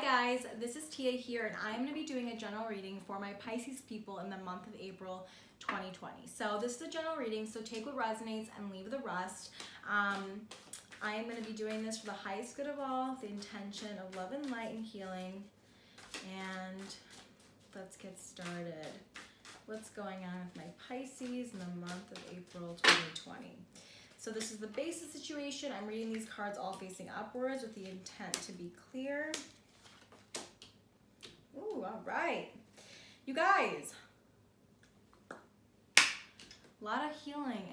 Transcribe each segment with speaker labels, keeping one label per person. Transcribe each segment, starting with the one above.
Speaker 1: guys, this is Tia here, and I'm going to be doing a general reading for my Pisces people in the month of April 2020. So this is a general reading, so take what resonates and leave the rest. I am going to be doing this for the highest good of all, the intention of love and light and healing. And let's get started. What's going on with my Pisces in the month of April 2020? So this is the basis situation. I'm reading these cards all facing upwards with the intent to be clear. Ooh, all right. You guys, a lot of healing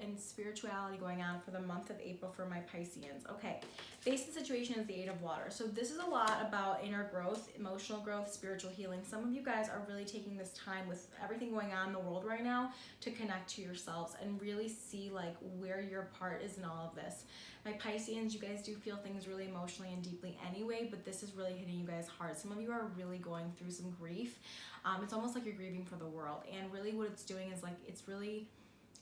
Speaker 1: and spirituality going on for the month of April for my Pisceans. Okay, basis situation is the Eight of Water. So this is a lot about inner growth, emotional growth, spiritual healing. Some of you guys are really taking this time with everything going on in the world right now to connect to yourselves and really see like where your part is in all of this. My Pisceans, you guys do feel things really emotionally and deeply anyway, but this is really hitting you guys hard. Some of you are really going through some grief. It's almost like you're grieving for the world, and really what it's doing is like it's really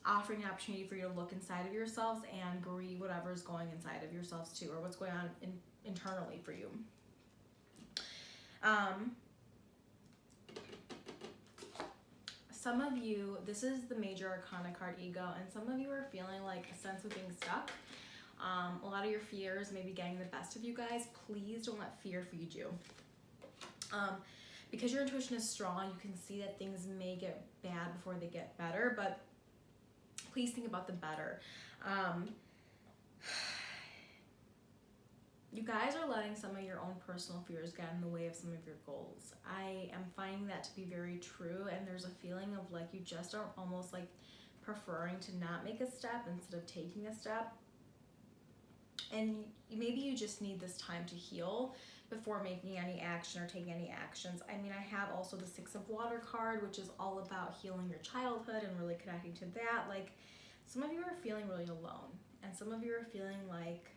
Speaker 1: offering an opportunity for you to look inside of yourselves and grieve whatever is going inside of yourselves too, or what's going on internally for you. Some of you, this is the Major Arcana card, Ego, and some of you are feeling like a sense of being stuck. A lot of your fears may be getting the best of you guys. Please don't let fear feed you. Because your intuition is strong, you can see that things may get bad before they get better, but please think about the better. You guys are letting some of your own personal fears get in the way of some of your goals. I am finding that to be very true, and there's a feeling of like you just are almost like preferring to not make a step instead of taking a step. And maybe you just need this time to heal before making any action or taking any actions. I mean, I have also the Six of Water card, which is all about healing your childhood and really connecting to that. Like, some of you are feeling really alone, and some of you are feeling like,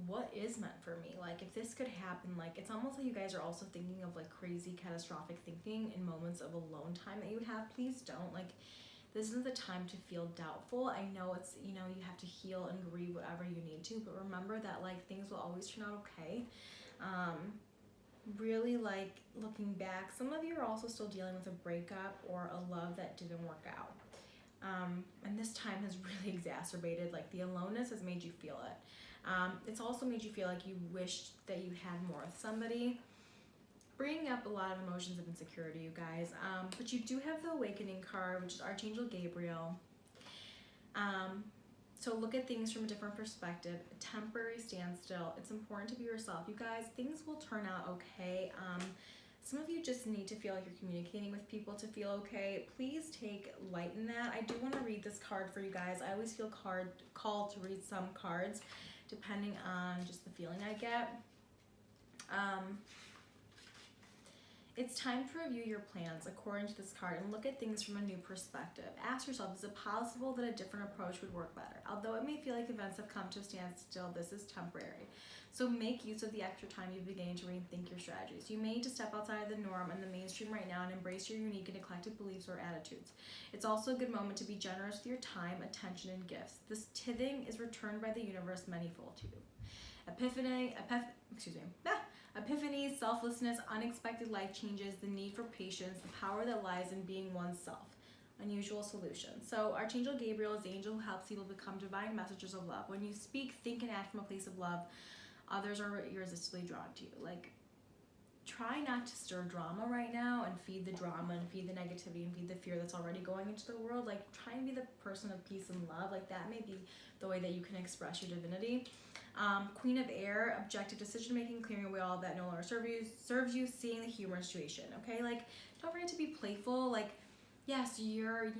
Speaker 1: what is meant for me? Like, if this could happen, like, it's almost like you guys are also thinking of like crazy catastrophic thinking in moments of alone time that you would have. Please don't. Like, this isn't the time to feel doubtful. I know it's, you know, you have to heal and grieve whatever you need to, but remember that like things will always turn out okay. Really like looking back, some of you are also still dealing with a breakup or a love that didn't work out. And this time has really exacerbated, like the aloneness has made you feel it. It's also made you feel like you wished that you had more with somebody. Bringing up a lot of emotions of insecurity, you guys. But you do have the Awakening card, which is Archangel Gabriel. So look at things from a different perspective. A temporary standstill. It's important to be yourself. You guys, things will turn out okay. Some of you just need to feel like you're communicating with people to feel okay. Please take light in that. I do want to read this card for you guys. I always feel called to read some cards, depending on just the feeling I get. It's time to review your plans according to this card and look at things from a new perspective. Ask yourself, is it possible that a different approach would work better? Although it may feel like events have come to a standstill, this is temporary. So make use of the extra time you've beginning to rethink your strategies. You may need to step outside of the norm and the mainstream right now and embrace your unique and eclectic beliefs or attitudes. It's also a good moment to be generous with your time, attention, and gifts. This tithing is returned by the universe manyfold to you. Epiphanies, selflessness, unexpected life changes, the need for patience, the power that lies in being oneself. Unusual solutions. So Archangel Gabriel is the angel who helps people become divine messengers of love. When you speak, think, and act from a place of love, others are irresistibly drawn to you. Like, try not to stir drama right now and feed the drama and feed the negativity and feed the fear that's already going into the world. Like, try and be the person of peace and love. Like, that may be the way that you can express your divinity. Queen of Air, objective decision-making, clearing away all that no longer serves you, seeing the humor in situation, okay? Like, don't forget to be playful. Like, yes, you're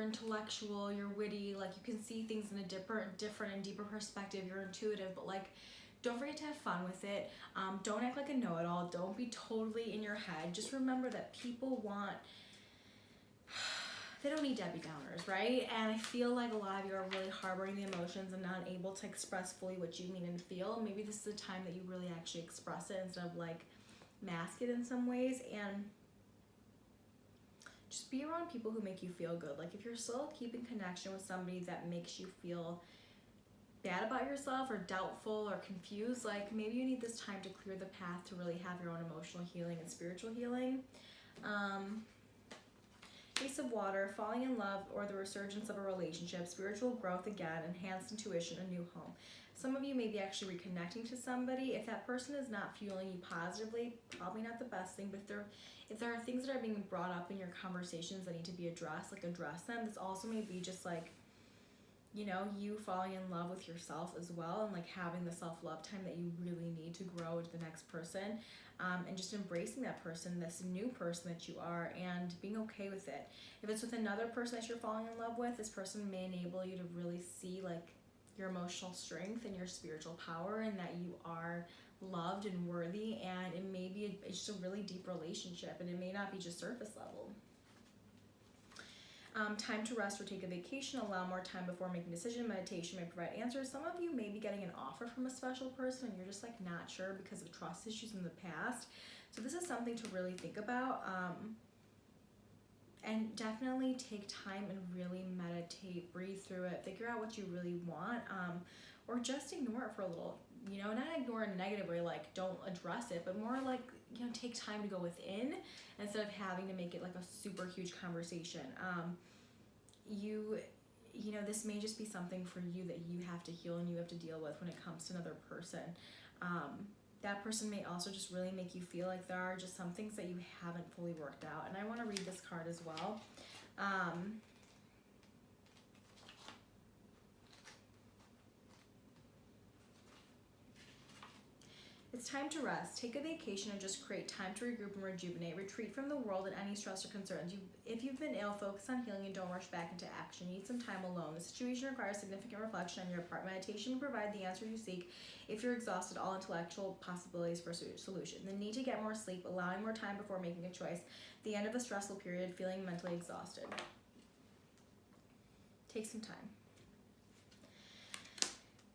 Speaker 1: intellectual, you're witty, like, you can see things in a different and deeper perspective, you're intuitive, but, like, don't forget to have fun with it. Don't act like a know-it-all. Don't be totally in your head. Just remember that people they don't need Debbie Downers, right? And I feel like a lot of you are really harboring the emotions and not able to express fully what you mean and feel. Maybe this is the time that you really actually express it instead of like mask it in some ways. And just be around people who make you feel good. Like if you're still keeping connection with somebody that makes you feel bad about yourself or doubtful or confused, like maybe you need this time to clear the path to really have your own emotional healing and spiritual healing. Ace of Water, falling in love or the resurgence of a relationship, spiritual growth again, enhanced intuition, a new home. Some of you may be actually reconnecting to somebody. If that person is not fueling you positively, probably not the best thing, but if there are things that are being brought up in your conversations that need to be addressed, like address them. This also may be just like, you know, you falling in love with yourself as well, and like having the self-love time that you really need to grow into the next person, and just embracing that person, this new person that you are, and being okay with it. If it's with another person that you're falling in love with, this person may enable you to really see like your emotional strength and your spiritual power, and that you are loved and worthy, and it may be just a really deep relationship, and it may not be just surface level. Time to rest or take a vacation, allow more time before making a decision. Meditation may provide answers. Some of you may be getting an offer from a special person and you're just like not sure because of trust issues in the past. So this is something to really think about. And definitely take time and really meditate, breathe through it, figure out what you really want, or just ignore it for a little. You know, not ignore it in a negative way, like don't address it, but more like, you know, take time to go within instead of having to make it like a super huge conversation. You know, this may just be something for you that you have to heal and you have to deal with when it comes to another person. That person may also just really make you feel like there are just some things that you haven't fully worked out. And I want to read this card as well. It's time to rest. Take a vacation or just create time to regroup and rejuvenate. Retreat from the world and any stress or concerns. If you've been ill, focus on healing and don't rush back into action. You need some time alone. The situation requires significant reflection on your part. Meditation will provide the answer you seek. If you're exhausted, all intellectual possibilities for solution. The need to get more sleep, allowing more time before making a choice. The end of a stressful period, feeling mentally exhausted. Take some time.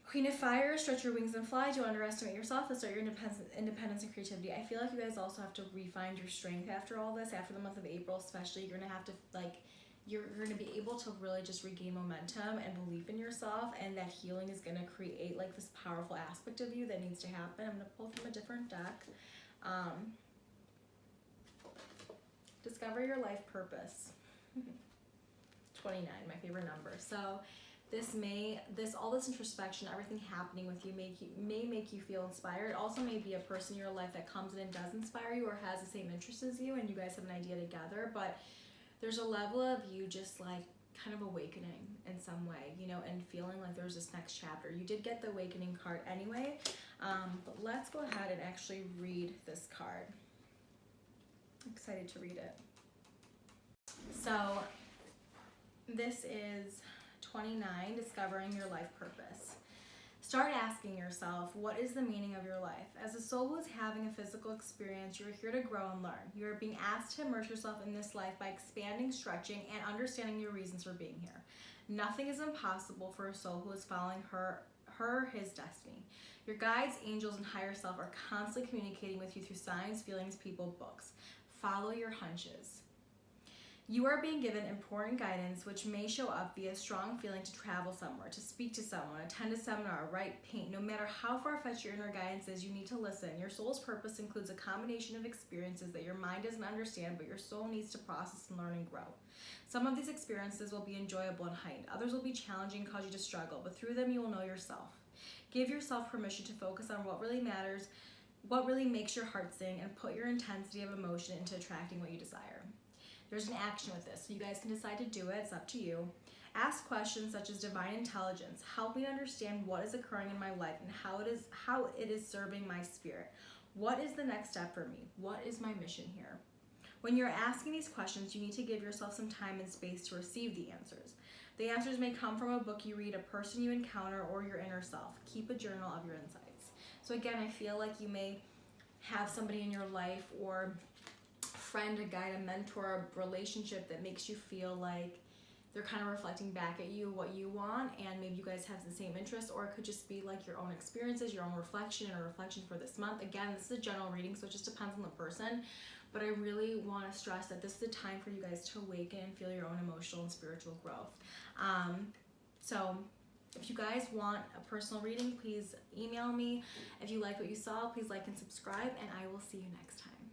Speaker 1: Queen of Fire, stretch your wings and fly. Don't underestimate yourself. Assert your independence and creativity. I feel like you guys also have to refine your strength after all this. After the month of April especially, you're going to have to, like, you're going to be able to really just regain momentum and belief in yourself, and that healing is going to create, like, this powerful aspect of you that needs to happen. I'm going to pull from a different deck. Discover your life purpose. 29, my favorite number. So all this introspection, everything happening with you may make you feel inspired. It also may be a person in your life that comes in and does inspire you or has the same interests as you and you guys have an idea together, but there's a level of you just like kind of awakening in some way, you know, and feeling like there's this next chapter. You did get the awakening card anyway, but let's go ahead and actually read this card. I'm excited to read it. So this is 29, discovering your life purpose. Start asking yourself, what is the meaning of your life? As a soul who is having a physical experience, you are here to grow and learn. You are being asked to immerse yourself in this life by expanding, stretching, and understanding your reasons for being here. Nothing is impossible for a soul who is following his destiny. Your guides, angels, and higher self are constantly communicating with you through signs, feelings, people, books. Follow your hunches. You are being given important guidance, which may show up via a strong feeling to travel somewhere, to speak to someone, attend a seminar, write, paint. No matter how far-fetched your inner guidance is, you need to listen. Your soul's purpose includes a combination of experiences that your mind doesn't understand, but your soul needs to process and learn and grow. Some of these experiences will be enjoyable and heightened. Others will be challenging and cause you to struggle, but through them you will know yourself. Give yourself permission to focus on what really matters, what really makes your heart sing, and put your intensity of emotion into attracting what you desire. There's an action with this, so you guys can decide to do it. It's up to you. Ask questions such as divine intelligence. Help me understand what is occurring in my life and how it is serving my spirit. What is the next step for me? What is my mission here? When you're asking these questions, you need to give yourself some time and space to receive the answers. The answers may come from a book you read, a person you encounter, or your inner self. Keep a journal of your insights. So again, I feel like you may have somebody in your life or friend, a guide, a mentor, a relationship that makes you feel like they're kind of reflecting back at you what you want, and maybe you guys have the same interests, or it could just be like your own experiences, your own reflection, and a reflection for this month. Again, this is a general reading, so it just depends on the person, but I really want to stress that this is a time for you guys to awaken and feel your own emotional and spiritual growth. So If you guys want a personal reading, please email me. If you like what you saw, please like and subscribe, and I will see you next time.